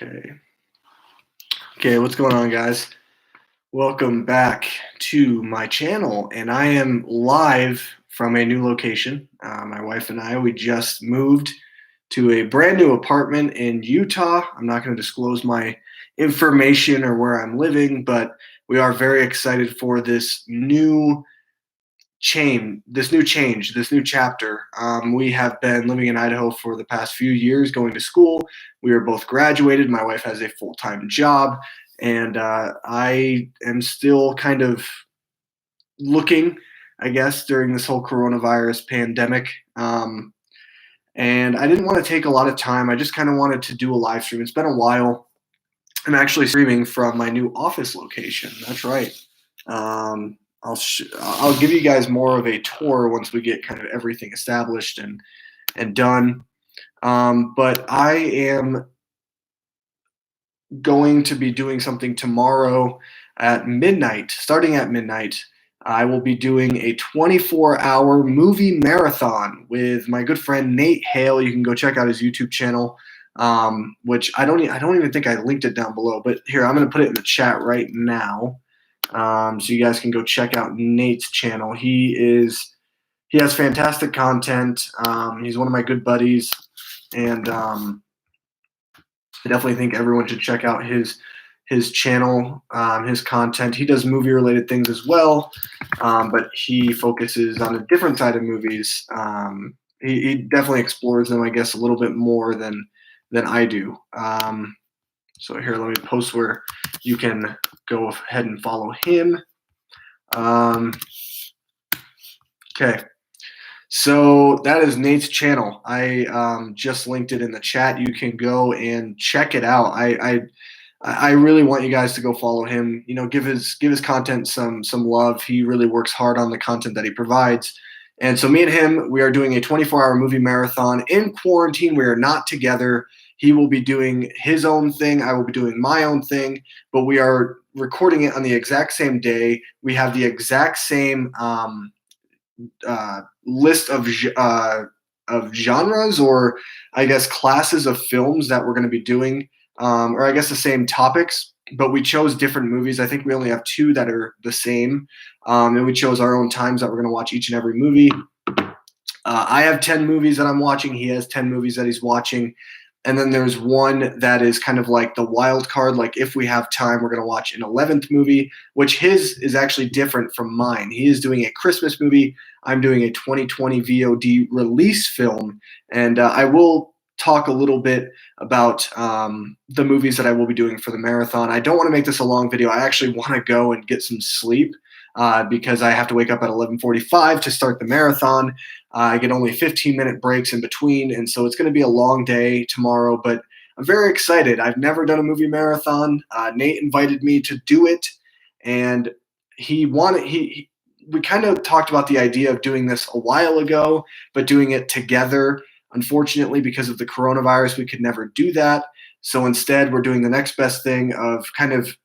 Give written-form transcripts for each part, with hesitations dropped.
Okay. Okay, what's going on, guys? Welcome back to my channel, and I am live from a new location. My wife and I, we just moved to a brand new apartment in Utah. I'm not going to disclose my information or where I'm living, but we are very excited for this new chapter. We have been living in Idaho for the past few years, going to school. We are both graduated. My wife has a full-time job, and I am still kind of looking, I guess, during this whole coronavirus pandemic. And I didn't want to take a lot of time. I just kind of wanted to do a live stream. It's been a while. I'm actually streaming from my new office location. That's right. I'll give you guys more of a tour once we get kind of everything established and done. But I am going to be doing something tomorrow at midnight. Starting at midnight, I will be doing a 24-hour movie marathon with my good friend Nate Hale. You can go check out his YouTube channel, which I don't even think I linked it down below. But here, I'm going to put it in the chat right now. So you guys can go check out Nate's channel. He has fantastic content. He's one of my good buddies, and I definitely think everyone should check out his channel, his content. He does movie related things as well, but he focuses on a different side of movies. He definitely explores them, I guess, a little bit more than I do. So here, let me post where you can go ahead and follow him. Okay. So that is Nate's channel. I just linked it in the chat. You can go and check it out. I really want you guys to go follow him. You know, give his content some love. He really works hard on the content that he provides. And so me and him, we are doing a 24-hour movie marathon in quarantine. We are not together. He will be doing his own thing. I will be doing my own thing. But we are recording it on the exact same day. We have the exact same list of genres, or I guess classes of films that we're going to be doing, or I guess the same topics, but we chose different movies. I think we only have two that are the same, and we chose our own times that we're going to watch each and every movie. I have 10 movies that I'm watching. He has 10 movies that he's watching. And then there's one that is kind of like the wild card. Like if we have time, we're going to watch an 11th movie, which his is actually different from mine. He is doing a Christmas movie. I'm doing a 2020 VOD release film. And I will talk a little bit about the movies that I will be doing for the marathon. I don't want to make this a long video. I actually want to go and get some sleep because I have to wake up at 11:45 to start the marathon. I get only 15-minute breaks in between, and so it's going to be a long day tomorrow, but I'm very excited. I've never done a movie marathon. Nate invited me to do it, and we kind of talked about the idea of doing this a while ago, but doing it together. Unfortunately, because of the coronavirus, we could never do that. So instead, we're doing the next best thing of kind of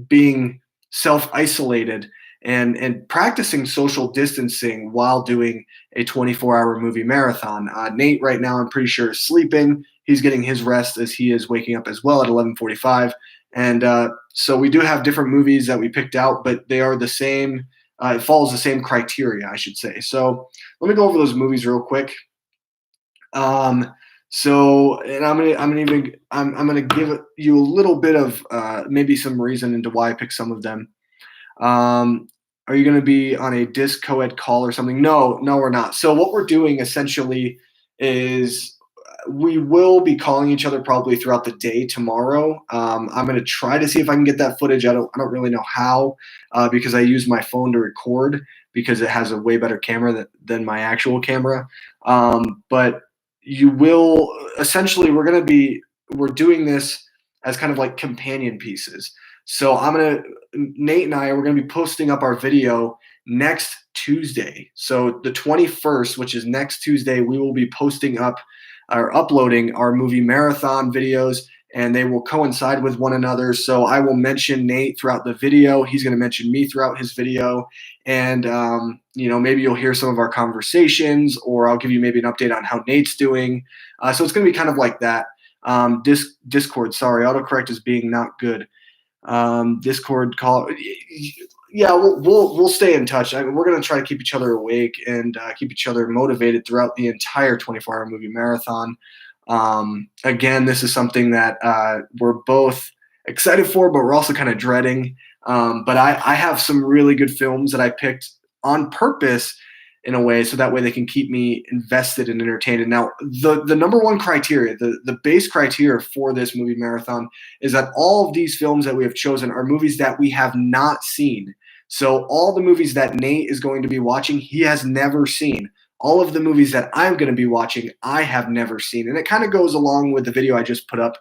being self-isolated and practicing social distancing while doing a 24-hour movie marathon. Nate right now, I'm pretty sure, is sleeping. He's getting his rest as he is waking up as well at 11:45. And so we do have different movies that we picked out, but they are the same. It follows the same criteria, I should say. So let me go over those movies real quick. So, and I'm gonna give you a little bit of maybe some reason into why I picked some of them. Are you going to be on a disc co-ed call or something? No, we're not. So what we're doing essentially is we will be calling each other probably throughout the day tomorrow. I'm going to try to see if I can get that footage. I don't really know how because I use my phone to record because it has a way better camera than my actual camera. But you will essentially, we're doing this as kind of like companion pieces. So Nate and I, we're going to be posting up our video next Tuesday. So the 21st, which is next Tuesday, we will be posting up or uploading our movie marathon videos, and they will coincide with one another. So I will mention Nate throughout the video. He's going to mention me throughout his video. And, maybe you'll hear some of our conversations, or I'll give you maybe an update on how Nate's doing. So it's going to be kind of like that. Discord, sorry, autocorrect is being not good. Discord call. Yeah, we'll stay in touch. I mean, we're gonna try to keep each other awake and keep each other motivated throughout the entire 24-hour movie marathon. Again, this is something that we're both excited for, but we're also kind of dreading. But I have some really good films that I picked on purpose in a way so that way they can keep me invested and entertained. And now the number one criteria, the base criteria for this movie marathon is that all of these films that we have chosen are movies that we have not seen. So all the movies that Nate is going to be watching, he has never seen. All of the movies that I'm going to be watching, I have never seen. And it kind of goes along with the video I just put up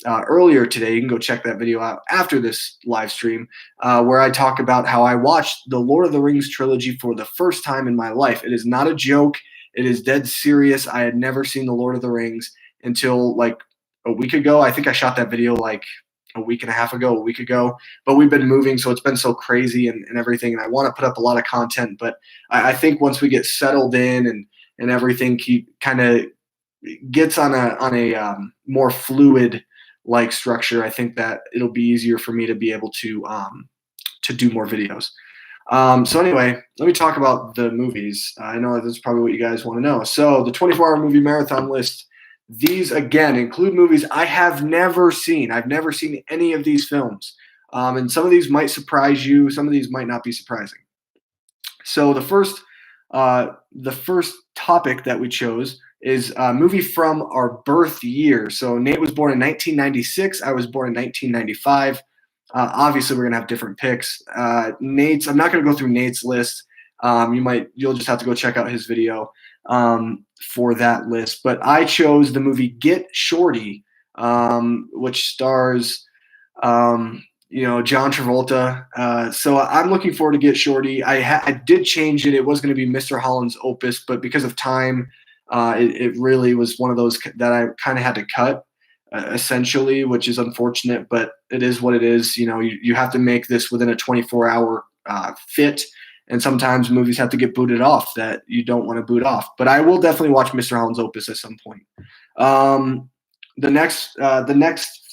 earlier today. You can go check that video out after this live stream, where I talk about how I watched the Lord of the Rings trilogy for the first time in my life. It is not a joke. It is dead serious. I had never seen the Lord of the Rings until like a week ago. I think I shot that video like a week and a half ago, a week ago, but we've been moving. So it's been so crazy and everything. And I want to put up a lot of content, but I think once we get settled in and everything kind of gets on a more fluid like structure, I think that it'll be easier for me to be able to do more videos. So anyway, let me talk about the movies. I know that's probably what you guys want to know. So the 24-hour movie marathon list, these again include movies I have never seen. I've never seen any of these films. And some of these might surprise you. Some of these might not be surprising. So the first topic that we chose is a movie from our birth year. So Nate was born in 1996. I was born in 1995. Obviously, we're gonna have different picks. I'm not gonna go through Nate's list. You'll just have to go check out his video for that list. But I chose the movie Get Shorty, which stars John Travolta. So I'm looking forward to Get Shorty. I did change it. It was going to be Mr. Holland's Opus, but because of time, it really was one of those that I kind of had to cut, essentially, which is unfortunate, but it is what it is. You have to make this within a 24-hour fit, and sometimes movies have to get booted off that you don't want to boot off. But I will definitely watch Mr. Holland's Opus at some point. The next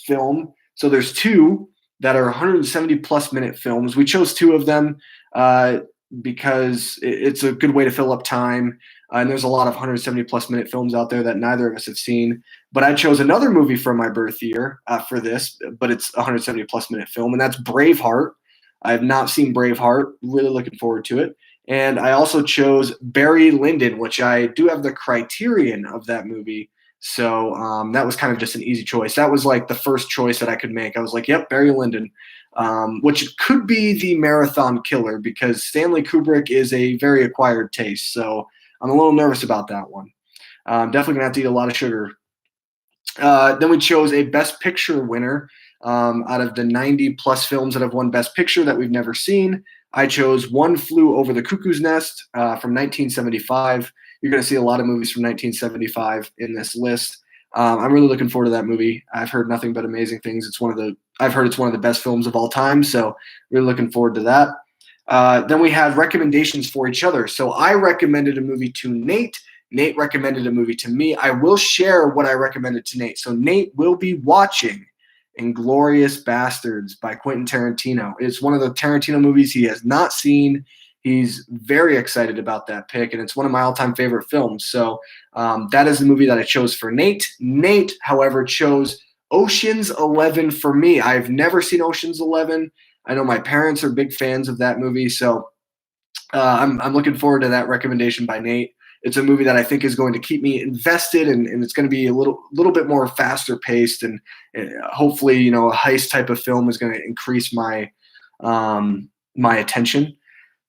film, so there's two that are 170 plus minute films. We chose two of them because it's a good way to fill up time. And there's a lot of 170 plus minute films out there that neither of us have seen. But I chose another movie from my birth year for this, but it's a 170 plus minute film, and that's Braveheart. I have not seen Braveheart. Really looking forward to it. And I also chose Barry Lyndon, which I do have the Criterion of that movie. So that was kind of just an easy choice. That was like the first choice that I could make. I was like, yep, Barry Lyndon, which could be the marathon killer because Stanley Kubrick is a very acquired taste. So I'm a little nervous about that one. I'm definitely going to have to eat a lot of sugar. Then we chose a Best Picture winner out of the 90 plus films that have won Best Picture that we've never seen. I chose One Flew Over the Cuckoo's Nest from 1975. You're going to see a lot of movies from 1975 in this list. I'm really looking forward to that movie. I've heard nothing but amazing things. I've heard it's one of the best films of all time, so really looking forward to that. Then we had recommendations for each other. So I recommended a movie to Nate. Nate recommended a movie to me. I will share what I recommended to Nate. So Nate will be watching Inglourious Bastards by Quentin Tarantino. It's one of the Tarantino movies he has not seen. He's very excited about that pick, and it's one of my all-time favorite films. So that is the movie that I chose for Nate. Nate, however, chose Ocean's 11 for me. I've never seen Ocean's 11. I know my parents are big fans of that movie, so I'm looking forward to that recommendation by Nate. It's a movie that I think is going to keep me invested, and it's going to be a little bit more faster paced, and hopefully, a heist type of film is going to increase my my attention,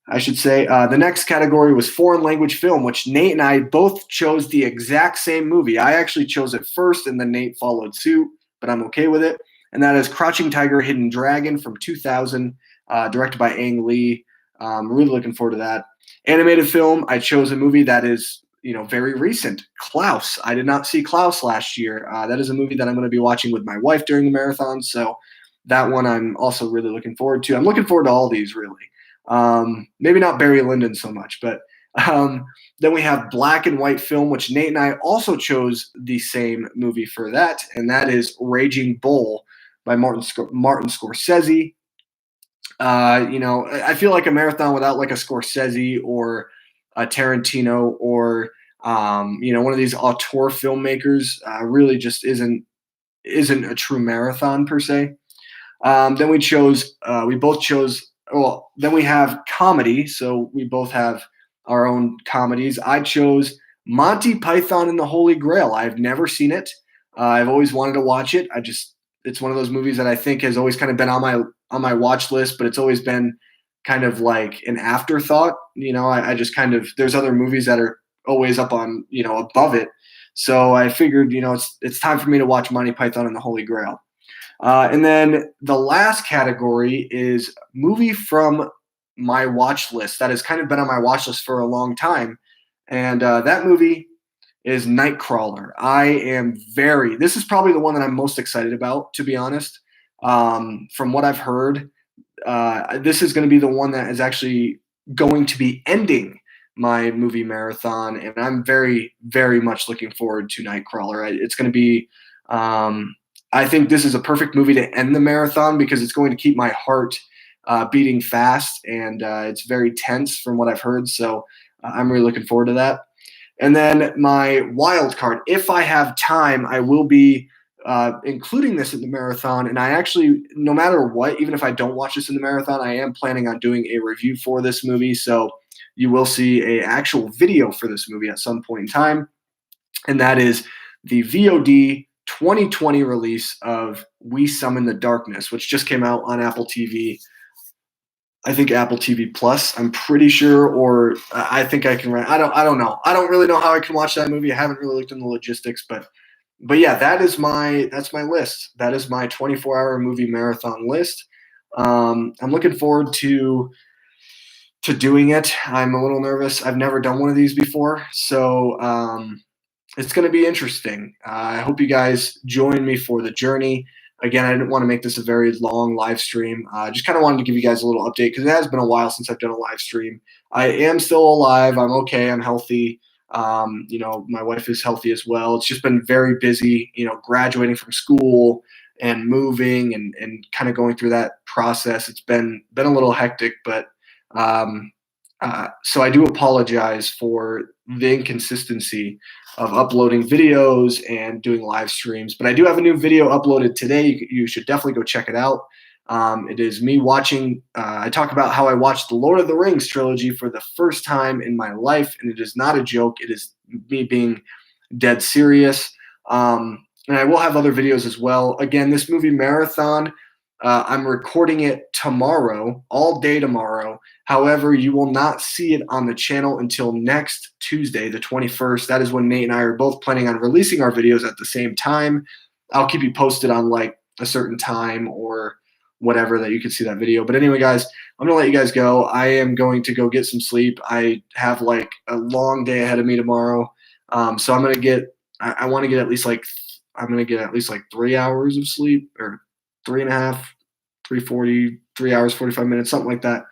I should say. The next category was foreign language film, which Nate and I both chose the exact same movie. I actually chose it first, and then Nate followed suit, but I'm okay with it. And that is Crouching Tiger, Hidden Dragon from 2000, directed by Ang Lee. Really looking forward to that. Animated film, I chose a movie that is, very recent, Klaus. I did not see Klaus last year. That is a movie that I'm going to be watching with my wife during the marathon, so that one I'm also really looking forward to. I'm looking forward to all these, really. Maybe not Barry Lyndon so much, but Um, then we have black and white film, which Nate and I also chose the same movie for that, and that is Raging Bull by Martin Scorsese. I feel like a marathon without like a Scorsese or a Tarantino or one of these auteur filmmakers really just isn't a true marathon per se. Then we both chose. Well, then we have comedy, so we both have our own comedies. I chose Monty Python and the Holy Grail. I've never seen it. I've always wanted to watch it. It's one of those movies that I think has always kind of been on my watch list, but it's always been kind of like an afterthought. I just kind of there's other movies that are always up on above it. So I figured it's time for me to watch Monty Python and the Holy Grail. And then the last category is movie from my watch list that has kind of been on my watch list for a long time. And that movie is Nightcrawler. This is probably the one that I'm most excited about, to be honest. From what I've heard, this is going to be the one that is actually going to be ending my movie marathon. And I'm very, very much looking forward to Nightcrawler. It's going to be, I think this is a perfect movie to end the marathon because it's going to keep my heart beating fast, and it's very tense from what I've heard. So I'm really looking forward to that. And then my wild card, if I have time, I will be including this in the marathon. And I actually, no matter what, even if I don't watch this in the marathon, I am planning on doing a review for this movie. So you will see a actual video for this movie at some point in time. And that is the VOD 2020 release of We Summon the Darkness, which just came out on Apple TV. I think Apple TV Plus, I'm pretty sure, or I think I can rent. I don't know. I don't really know how I can watch that movie. I haven't really looked into the logistics, but yeah, that's my list. That is my 24-hour movie marathon list. I'm looking forward to doing it. I'm a little nervous. I've never done one of these before, so it's going to be interesting. I hope you guys join me for the journey. Again, I didn't want to make this a very long live stream. I just kind of wanted to give you guys a little update because it has been a while since I've done a live stream. I am still alive. I'm okay. I'm healthy. My wife is healthy as well. It's just been very busy, graduating from school and moving and kind of going through that process. It's been a little hectic, but so I do apologize for the inconsistency of uploading videos and doing live streams. But I do have a new video uploaded today. You should definitely go check it out. It is me watching. I talk about how I watched the Lord of the Rings trilogy for the first time in my life, and it is not a joke. It is me being dead serious. And I will have other videos as well. Again, this movie marathon, I'm recording it tomorrow, all day tomorrow. However, you will not see it on the channel until next Tuesday, the 21st. That is when Nate and I are both planning on releasing our videos at the same time. I'll keep you posted on like a certain time or whatever that you can see that video. But anyway, guys, I'm going to let you guys go. I am going to go get some sleep. I have like a long day ahead of me tomorrow. So I'm going to get, I want to get at least like, I'm going to get at least like 3 hours of sleep, or 3.5, 3:40, 3 hours, 45 minutes, something like that.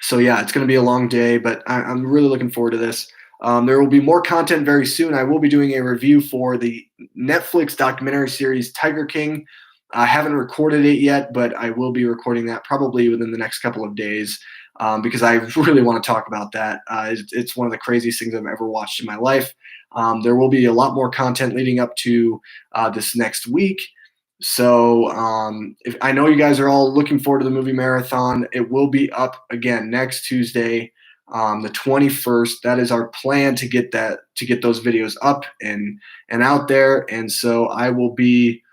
So yeah, it's going to be a long day, but I'm really looking forward to this. There will be more content very soon. I will be doing a review for the Netflix documentary series Tiger King. I haven't recorded it yet, but I will be recording that probably within the next couple of days because I really want to talk about that. It's one of the craziest things I've ever watched in my life. There will be a lot more content leading up to this next week. So if I know you guys are all looking forward to the movie marathon, it will be up again next Tuesday, the 21st. That is our plan to get those videos up and out there. And so I'll be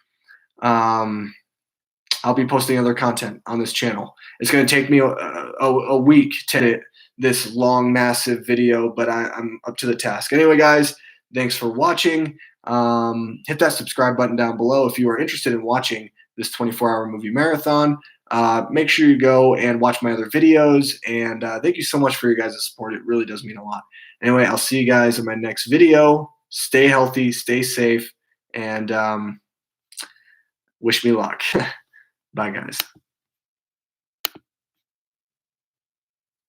posting other content on this channel. It's going to take me a week to edit this long, massive video, but I'm up to the task. Anyway, guys, thanks for watching. Hit that subscribe button down below if you are interested in watching this 24-hour movie marathon. Make sure you go and watch my other videos. And thank you so much for your guys' support. It really does mean a lot. Anyway, I'll see you guys in my next video. Stay healthy, stay safe, and wish me luck. Bye, guys.